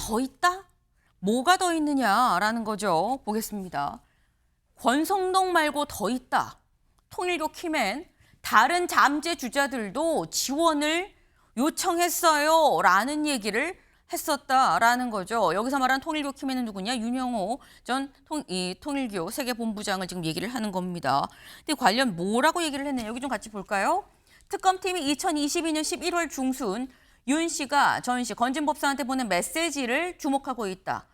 더 있다? 뭐가 더 있느냐라는 거죠. 보겠습니다. 권성동 말고 더 있다. 통일교 키맨, 다른 잠재 주자들도 지원을 요청했어요. 라는 얘기를 했었다라는 거죠. 여기서 말하는 통일교 키맨은 누구냐? 윤영호 전 통일교 세계본부장을 지금 얘기를 하는 겁니다. 근데 관련 뭐라고 얘기를 했느냐? 여기 좀 같이 볼까요? 특검팀이 2022년 11월 중순 윤 씨가 전 씨, 건진법사한테 보낸 메시지를 주목하고 있다.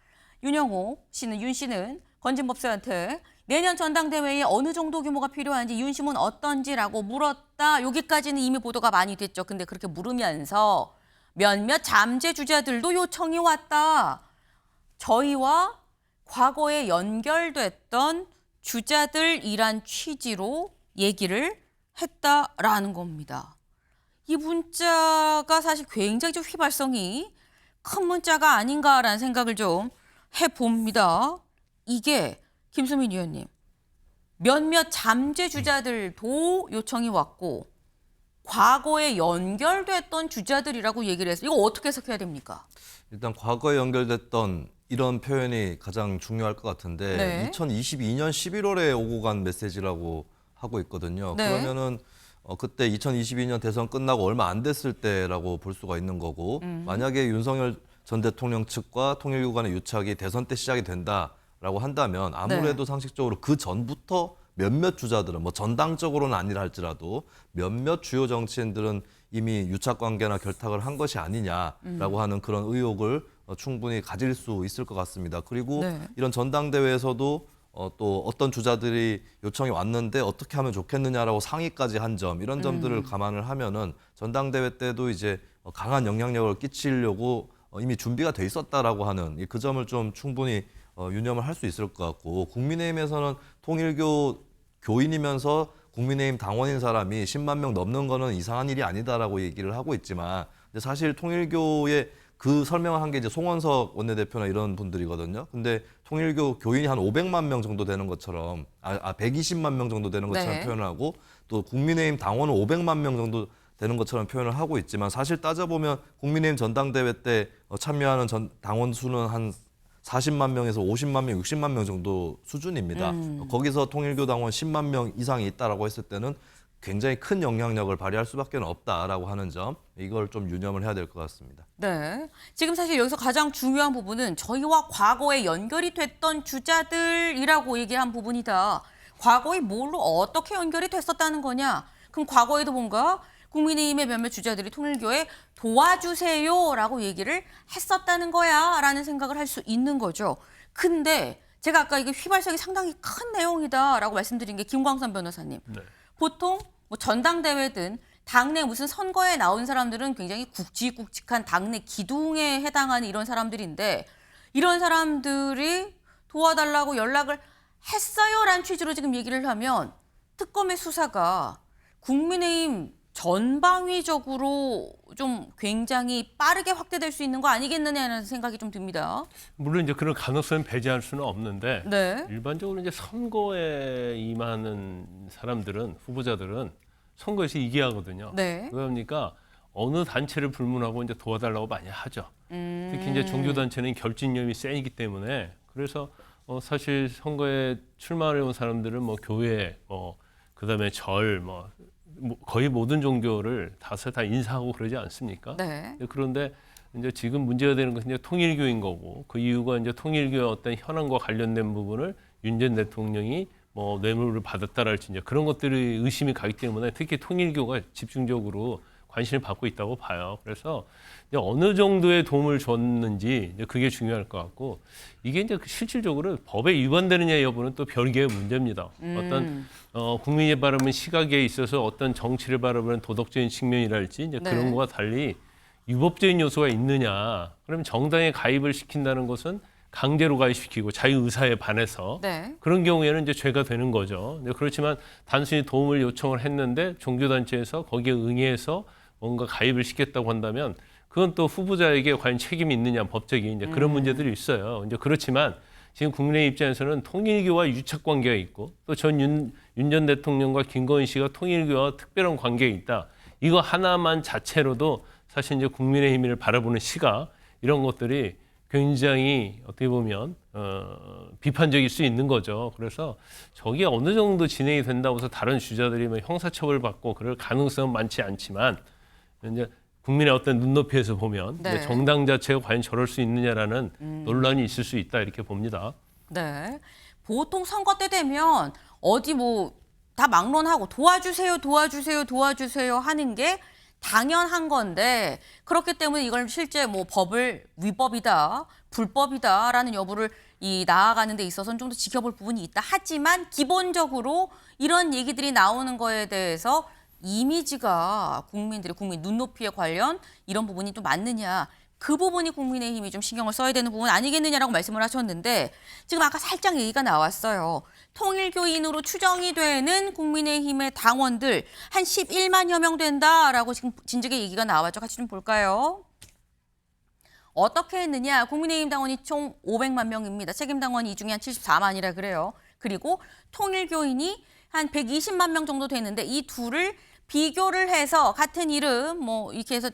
윤영호 씨는, 윤 씨는 건진법사한테 내년 전당대회에 어느 정도 규모가 필요한지, 윤심은 어떤지라고 물었다. 여기까지는 이미 보도가 많이 됐죠. 근데 그렇게 물으면서 몇몇 잠재 주자들도 요청이 왔다. 저희와 과거에 연결됐던 주자들이란 취지로 얘기를 했다라는 겁니다. 이 문자가 사실 굉장히 좀 휘발성이 큰 문자가 아닌가라는 생각을 좀 해봅니다. 이게 김수민 의원님, 몇몇 잠재 주자들도 요청이 왔고 과거에 연결됐던 주자들이라고 얘기를 해서 이거 어떻게 해석해야 됩니까? 일단 과거에 연결됐던 이런 표현이 가장 중요할 것 같은데 네. 2022년 11월에 오고 간 메시지라고 하고 있거든요. 네. 그러면은 그때 2022년 대선 끝나고 얼마 안 됐을 때라고 볼 수가 있는 거고 만약에 윤석열 전 대통령 측과 통일교 간의 유착이 대선 때 시작이 된다라고 한다면 아무래도 상식적으로 그 전부터 몇몇 주자들은 뭐 전당적으로는 아니라 할지라도 몇몇 주요 정치인들은 이미 유착 관계나 결탁을 한 것이 아니냐라고 하는 그런 의혹을 충분히 가질 수 있을 것 같습니다. 그리고 이런 전당대회에서도 또 어떤 주자들이 요청이 왔는데 어떻게 하면 좋겠느냐라고 상의까지 한 점, 이런 점들을 감안을 하면은 전당대회 때도 이제 강한 영향력을 끼치려고 이미 준비가 돼 있었다라고 하는 그 점을 좀 충분히 유념을 할 수 있을 것 같고, 국민의힘에서는 통일교 교인이면서 국민의힘 당원인 사람이 10만 명 넘는 거는 이상한 일이 아니다라고 얘기를 하고 있지만, 사실 통일교의 그 설명을 한 게 이제 송원석 원내대표나 이런 분들이거든요. 근데 통일교 교인이 한 500만 명 정도 되는 것처럼, 120만 명 정도 되는 것처럼 표현을 하고, 또 국민의힘 당원은 500만 명 정도 되는 것처럼 표현을 하고 있지만, 사실 따져보면 국민의힘 전당대회 때 참여하는 당원 수는 한 40만 명에서 50만 명, 60만 명 정도 수준입니다. 거기서 통일교 당원 10만 명 이상이 있다라고 했을 때는 굉장히 큰 영향력을 발휘할 수밖에 없다라고 하는 점, 이걸 좀 유념을 해야 될 것 같습니다. 네. 지금 사실 여기서 가장 중요한 부분은 저희와 과거에 연결이 됐던 주자들이라고 얘기한 부분이다. 과거에 뭘로 어떻게 연결이 됐었다는 거냐? 그럼 과거에도 뭔가 국민의힘의 몇몇 주자들이 통일교에 도와주세요라고 얘기를 했었다는 거야 라는 생각을 할 수 있는 거죠. 근데 제가 아까 이게 휘발성이 상당히 큰 내용이다라고 말씀드린 게 김광선 변호사님. 네. 보통 뭐 전당대회든 당내 무슨 선거에 나온 사람들은 굉장히 굵직굵직한 당내 기둥에 해당하는 이런 사람들인데, 이런 사람들이 도와달라고 연락을 했어요라는 취지로 지금 얘기를 하면 특검의 수사가 국민의힘 전방위적으로 좀 굉장히 빠르게 확대될 수 있는 거 아니겠느냐는 생각이 좀 듭니다. 물론 이제 그런 가능성은 배제할 수는 없는데 네. 일반적으로 이제 선거에 임하는 사람들은, 후보자들은 선거에서 이겨야 하거든요. 네. 그러니까 어느 단체를 불문하고 이제 도와달라고 많이 하죠. 특히 이제 종교 단체는 결집력이 세기 때문에, 그래서 사실 선거에 출마해 온 사람들은 뭐 교회, 그다음에 절, 거의 모든 종교를 다 인사하고 그러지 않습니까? 네. 그런데 이제 지금 문제가 되는 것은 이제 통일교인 거고, 그 이유가 이제 통일교의 어떤 현안과 관련된 부분을 윤 전 대통령이 뭐 뇌물을 받았다랄지 이제 그런 것들이 의심이 가기 때문에 특히 통일교가 집중적으로 관심을 받고 있다고 봐요. 그래서 이제 어느 정도의 도움을 줬는지 이제 그게 중요할 것 같고, 이게 이제 실질적으로 법에 위반되느냐 여부는 또 별개의 문제입니다. 어떤 국민이 바라보는 시각에 있어서 어떤 정치를 바라보는 도덕적인 측면이랄지 이제 네. 그런 거와 달리 위법적인 요소가 있느냐. 그러면 정당에 가입을 시킨다는 것은 강제로 가입시키고 자유의사에 반해서 네. 그런 경우에는 이제 죄가 되는 거죠. 그렇지만 단순히 도움을 요청을 했는데 종교단체에서 거기에 응해서 뭔가 가입을 시켰다고 한다면 그건 또 후보자에게 과연 책임이 있느냐, 법적인 이제 그런 문제들이 있어요. 이제 그렇지만 지금 국민의 입장에서는 통일교와 유착 관계가 있고 또 윤 전 대통령과 김건희 씨가 통일교와 특별한 관계가 있다. 이거 하나만 자체로도 사실 이제 국민의 힘을 바라보는 시각, 이런 것들이 굉장히 어떻게 보면 비판적일 수 있는 거죠. 그래서 저게 어느 정도 진행이 된다고 해서 다른 주자들이 뭐 형사처벌 받고 그럴 가능성은 많지 않지만 이제 국민의 어떤 눈높이에서 보면 네. 이제 정당 자체가 과연 저럴 수 있느냐라는 논란이 있을 수 있다 이렇게 봅니다. 네. 보통 선거 때 되면 어디 뭐 다 막론하고 도와주세요, 도와주세요, 도와주세요 하는 게 당연한 건데 그렇기 때문에 이걸 실제 뭐 법을 위법이다, 불법이다라는 여부를 나아가는 데 있어서는 좀 더 지켜볼 부분이 있다. 하지만 기본적으로 이런 얘기들이 나오는 거에 대해서 이미지가 국민 눈높이에 관련 이런 부분이 좀 맞느냐. 그 부분이 국민의힘이 좀 신경을 써야 되는 부분 아니겠느냐라고 말씀을 하셨는데 지금 아까 살짝 얘기가 나왔어요. 통일교인으로 추정이 되는 국민의힘의 당원들 한 11만여 명 된다라고 지금 진즉의 얘기가 나왔죠. 같이 좀 볼까요? 어떻게 했느냐. 국민의힘 당원이 총 500만 명입니다. 책임 당원이 이 중에 한 74만이라 그래요. 그리고 통일교인이 한 120만 명 정도 되는데 이 둘을 비교를 해서 같은 이름 뭐 이렇게 해서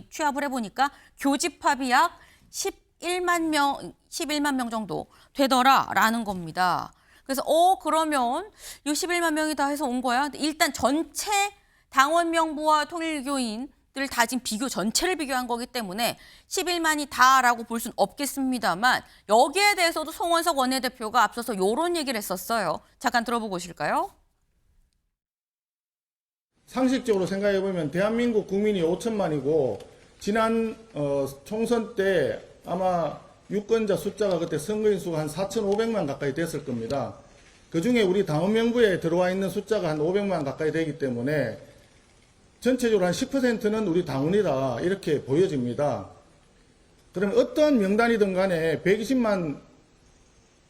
취합을 해보니까 교집합이 약 11만 명 정도 되더라라는 겁니다. 그래서 그러면 이 11만 명이 다 해서 온 거야. 일단 전체 당원 명부와 통일교인들 다 지금 전체를 비교한 거기 때문에 11만이 다라고 볼 수는 없겠습니다만 여기에 대해서도 송원석 원내대표가 앞서서 이런 얘기를 했었어요. 잠깐 들어보고 오실까요? 상식적으로 생각해 보면 대한민국 국민이 5천만이고 지난 총선 때 아마 유권자 숫자가 그때 선거인 수가 한 4,500만 가까이 됐을 겁니다. 그중에 우리 당원 명부에 들어와 있는 숫자가 한 500만 가까이 되기 때문에 전체적으로 한 10%는 우리 당원이다 이렇게 보여집니다. 그러면 어떤 명단이든 간에 120만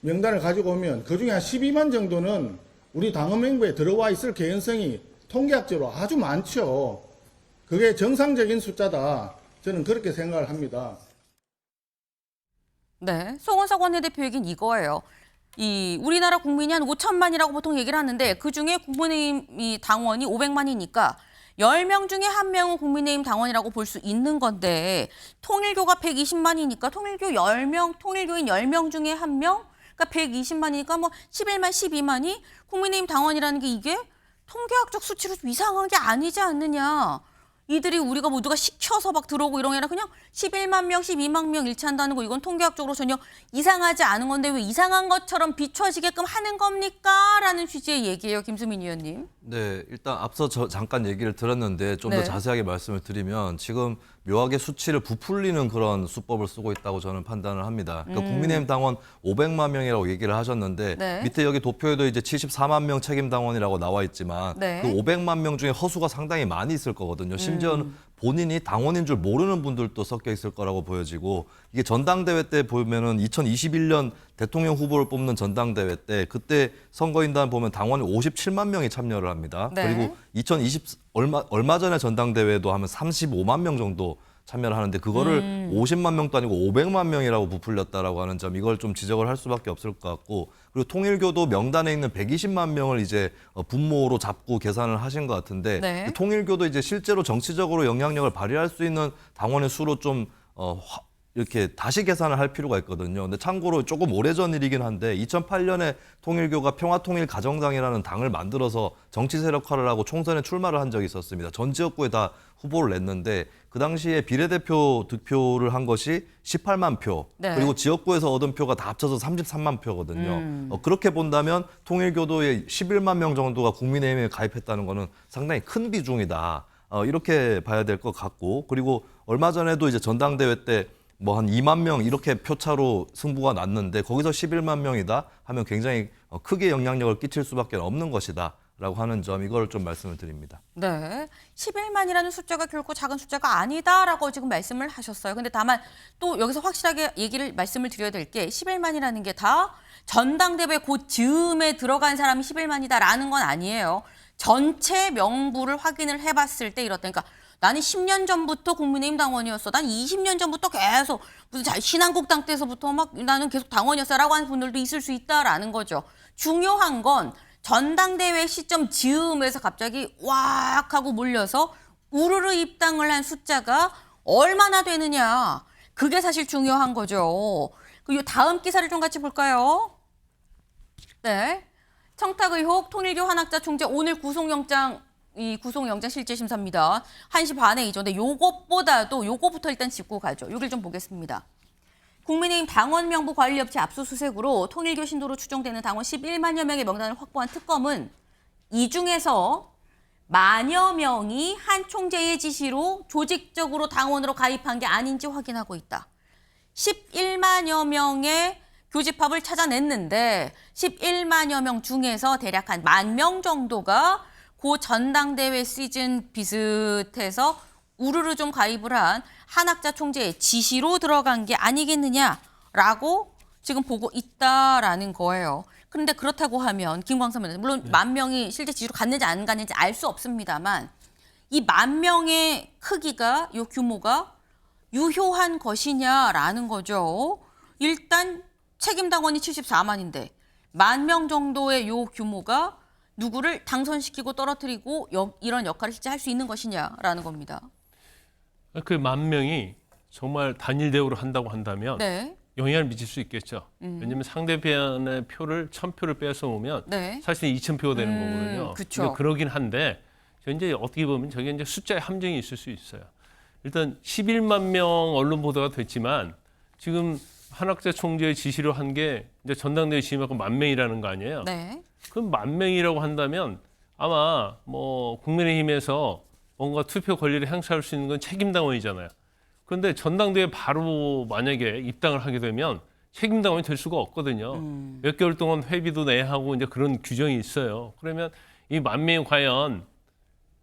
명단을 가지고 오면 그중에 한 12만 정도는 우리 당원 명부에 들어와 있을 개연성이 통계학적으로 아주 많죠. 그게 정상적인 숫자다. 저는 그렇게 생각을 합니다. 네, 송원석 원내대표 얘기는 이거예요. 우리나라 국민이 한 5천만이라고 보통 얘기를 하는데 그중에 국민의힘 당원이 500만이니까 10명 중에 1명은 국민의힘 당원이라고 볼 수 있는 건데 통일교가 120만이니까 통일교인 10명 중에 1명? 그러니까 120만이니까 뭐 11만, 12만이 국민의힘 당원이라는 게 이게 통계학적 수치로 좀 이상한 게 아니지 않느냐. 이들이 우리가 모두가 시켜서 막 들어오고 이런 게 아니라 그냥 11만 명, 12만 명 일치한다는 거 이건 통계학적으로 전혀 이상하지 않은 건데 왜 이상한 것처럼 비춰지게끔 하는 겁니까? 라는 취지의 얘기예요. 김수민 의원님. 네, 일단 앞서 잠깐 얘기를 들었는데 좀 더 네. 자세하게 말씀을 드리면 지금 묘하게 수치를 부풀리는 그런 수법을 쓰고 있다고 저는 판단을 합니다. 그러니까 국민의힘 당원 500만 명이라고 얘기를 하셨는데 네. 밑에 여기 도표에도 이제 74만 명 책임 당원이라고 나와 있지만 네. 그 500만 명 중에 허수가 상당히 많이 있을 거거든요. 심지어는 본인이 당원인 줄 모르는 분들도 섞여 있을 거라고 보여지고 이게 전당대회 때 보면은 2021년 대통령 후보를 뽑는 전당대회 때 그때 선거인단 보면 당원이 57만 명이 참여를 합니다. 네. 그리고 얼마 전에 전당대회도 하면 35만 명 정도 참여를 하는데 그거를 50만 명도 아니고 500만 명이라고 부풀렸다라고 하는 점 이걸 좀 지적을 할 수밖에 없을 것 같고 그리고 통일교도 명단에 있는 120만 명을 이제 분모로 잡고 계산을 하신 것 같은데 네. 통일교도 이제 실제로 정치적으로 영향력을 발휘할 수 있는 당원의 수로 좀 이렇게 다시 계산을 할 필요가 있거든요. 근데 참고로 조금 오래전 일이긴 한데 2008년에 통일교가 평화통일가정당이라는 당을 만들어서 정치 세력화를 하고 총선에 출마를 한 적이 있었습니다. 전 지역구에 다 후보를 냈는데 그 당시에 비례대표 득표를 한 것이 18만 표 네. 그리고 지역구에서 얻은 표가 다 합쳐서 33만 표거든요. 그렇게 본다면 통일교도의 11만 명 정도가 국민의힘에 가입했다는 거는 상당히 큰 비중이다. 이렇게 봐야 될 것 같고 그리고 얼마 전에도 이제 전당대회 때 뭐 한 2만 명 이렇게 표차로 승부가 났는데 거기서 11만 명이다 하면 굉장히 크게 영향력을 끼칠 수밖에 없는 것이다 라고 하는 점 이걸 좀 말씀을 드립니다. 네, 11만이라는 숫자가 결코 작은 숫자가 아니다라고 지금 말씀을 하셨어요. 근데 다만 또 여기서 확실하게 말씀을 드려야 될 게 11만이라는 게 다 전당대회 곧 즈음에 들어간 사람이 11만이다라는 건 아니에요. 전체 명부를 확인을 해봤을 때 이렇다니까 나는 10년 전부터 국민의힘 당원이었어. 난 20년 전부터 계속 무슨 신한국당 때서부터 막 나는 계속 당원이었어라고 하는 분들도 있을 수 있다라는 거죠. 중요한 건 전당대회 시점 즈음에서 갑자기 왁 하고 몰려서 우르르 입당을 한 숫자가 얼마나 되느냐. 그게 사실 중요한 거죠. 그 다음 기사를 좀 같이 볼까요? 네. 청탁 의혹 통일교 한학자 총재 오늘 구속영장 실질 심사입니다. 1시 반에이죠. 근데 요거부터 일단 짚고 가죠. 여길 좀 보겠습니다. 국민의힘 당원 명부 관리업체 압수수색으로 통일교 신도로 추정되는 당원 11만여 명의 명단을 확보한 특검은 이 중에서 만여 명이 한 총재의 지시로 조직적으로 당원으로 가입한 게 아닌지 확인하고 있다. 11만여 명의 교집합을 찾아냈는데 11만여 명 중에서 대략 한 10,000명 정도가 고 전당대회 시즌 비슷해서 우르르 좀 가입을 한 한학자 총재의 지시로 들어간 게 아니겠느냐라고 지금 보고 있다라는 거예요. 그런데 그렇다고 하면 김광선 의원님, 물론 10,000명이 실제 지시로 갔는지 안 갔는지 알 수 없습니다만 이 10,000명의 크기가, 이 규모가 유효한 것이냐라는 거죠. 일단 책임당원이 74만인데 10,000명 정도의 요 규모가 누구를 당선시키고 떨어뜨리고 이런 역할을 실제 할 수 있는 것이냐라는 겁니다. 그 10,000명이 정말 단일 대우를 한다고 한다면 네. 영향을 미칠 수 있겠죠. 왜냐하면 상대편의 표를 1,000표를 뺏어 오면 네. 사실 2,000표가 되는 거거든요. 그쵸. 근데 그러긴 한데 이제 어떻게 보면 저게 이제 숫자의 함정이 있을 수 있어요. 일단 11만 명 언론 보도가 됐지만 지금 한학자 총재의 지시로 한 게 이제 전당대회 지휘하고 10,000명이라는 거 아니에요. 네. 그럼 10,000명이라고 한다면 아마 뭐 국민의힘에서 뭔가 투표 권리를 행사할 수 있는 건 책임당원이잖아요. 그런데 전당대회 바로 만약에 입당을 하게 되면 책임당원이 될 수가 없거든요. 몇 개월 동안 회비도 내야 하고 이제 그런 규정이 있어요. 그러면 이 10,000명이 과연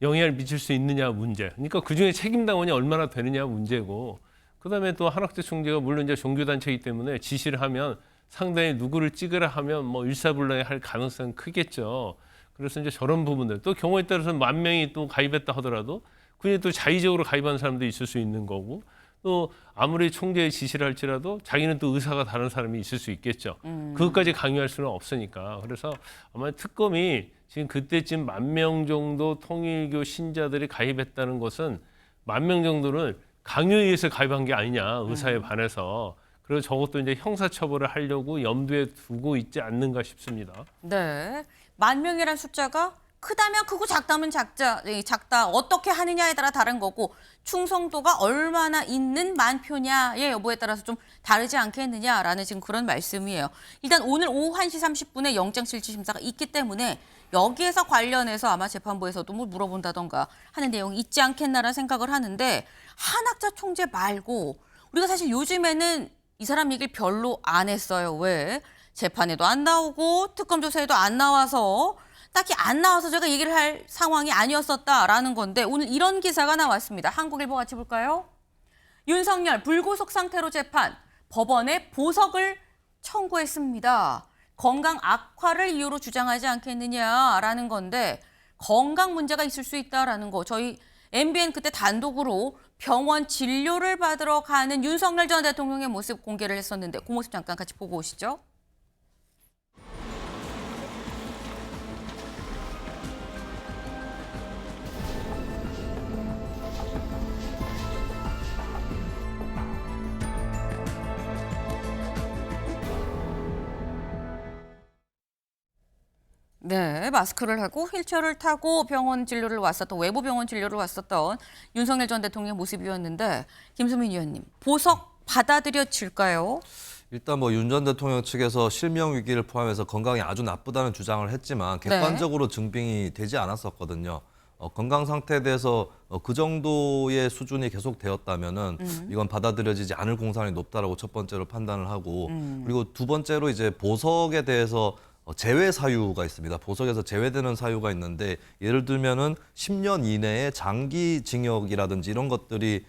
영향을 미칠 수 있느냐 문제. 그러니까 그중에 책임당원이 얼마나 되느냐 문제고. 그다음에 또 한학자 총재가 물론 이제 종교단체이기 때문에 지시를 하면 상당히 누구를 찍으라 하면 뭐 일사불란에 할 가능성은 크겠죠. 그래서 이제 저런 부분들 또 경우에 따라서는 10,000명이 또 가입했다 하더라도 그냥 또 자의적으로 가입한 사람도 있을 수 있는 거고 또 아무리 총재의 지시를 할지라도 자기는 또 의사가 다른 사람이 있을 수 있겠죠. 그것까지 강요할 수는 없으니까. 그래서 아마 특검이 지금 그때쯤 10,000명 정도 통일교 신자들이 가입했다는 것은 10,000명 정도는 강요에 의해서 가입한 게 아니냐 의사에 반해서. 그리고 저것도 이제 형사처벌을 하려고 염두에 두고 있지 않는가 싶습니다. 네. 10,000명이라는 숫자가 크다면 크고 작다면 작다. 어떻게 하느냐에 따라 다른 거고 충성도가 얼마나 있는 만표냐의 여부에 따라서 좀 다르지 않겠느냐라는 지금 그런 말씀이에요. 일단 오늘 오후 1시 30분에 영장실질심사가 있기 때문에 여기에서 관련해서 아마 재판부에서도 뭘 물어본다던가 하는 내용이 있지 않겠나라는 생각을 하는데 한학자 총재 말고 우리가 사실 요즘에는 이 사람 얘기를 별로 안 했어요. 왜? 재판에도 안 나오고 특검 조사에도 안 나와서 딱히 안 나와서 제가 얘기를 할 상황이 아니었었다라는 건데 오늘 이런 기사가 나왔습니다. 한국일보 같이 볼까요? 윤석열 불구속 상태로 재판, 법원에 보석을 청구했습니다. 건강 악화를 이유로 주장하지 않겠느냐라는 건데 건강 문제가 있을 수 있다라는 거. 저희 MBN 그때 단독으로 병원 진료를 받으러 가는 윤석열 전 대통령의 모습 공개를 했었는데 그 모습 잠깐 같이 보고 오시죠. 네, 마스크를 하고 휠체어를 타고 병원 진료를 왔었던 외부 병원 진료를 왔었던 윤석열 전 대통령의 모습이었는데 김수민 의원님, 보석 받아들여질까요? 일단 뭐 윤 전 대통령 측에서 실명 위기를 포함해서 건강이 아주 나쁘다는 주장을 했지만 객관적으로 증빙이 되지 않았었거든요. 건강 상태에 대해서 그 정도의 수준이 계속되었다면은 이건 받아들여지지 않을 공산이 높다라고 첫 번째로 판단을 하고 그리고 두 번째로 이제 보석에 대해서 제외 사유가 있습니다. 보석에서 제외되는 사유가 있는데 예를 들면은 10년 이내에 장기 징역이라든지 이런 것들이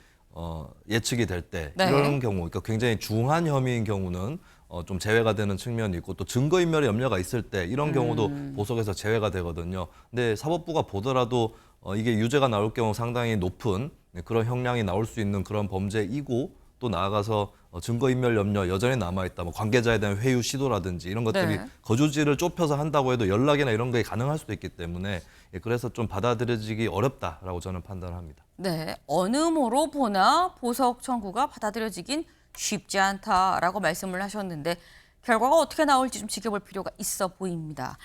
예측이 될 때 네. 이런 경우, 그러니까 굉장히 중한 혐의인 경우는 좀 제외가 되는 측면이 있고 또 증거인멸의 염려가 있을 때 이런 경우도 보석에서 제외가 되거든요. 근데 사법부가 보더라도 이게 유죄가 나올 경우 상당히 높은 그런 형량이 나올 수 있는 그런 범죄이고 또 나아가서 증거인멸 염려 여전히 남아있다. 뭐 관계자에 대한 회유 시도라든지 이런 것들이 네. 거주지를 좁혀서 한다고 해도 연락이나 이런 게 가능할 수도 있기 때문에 그래서 좀 받아들여지기 어렵다라고 저는 판단합니다. 네, 어느 모로 보나 보석 청구가 받아들여지긴 쉽지 않다라고 말씀을 하셨는데 결과가 어떻게 나올지 좀 지켜볼 필요가 있어 보입니다.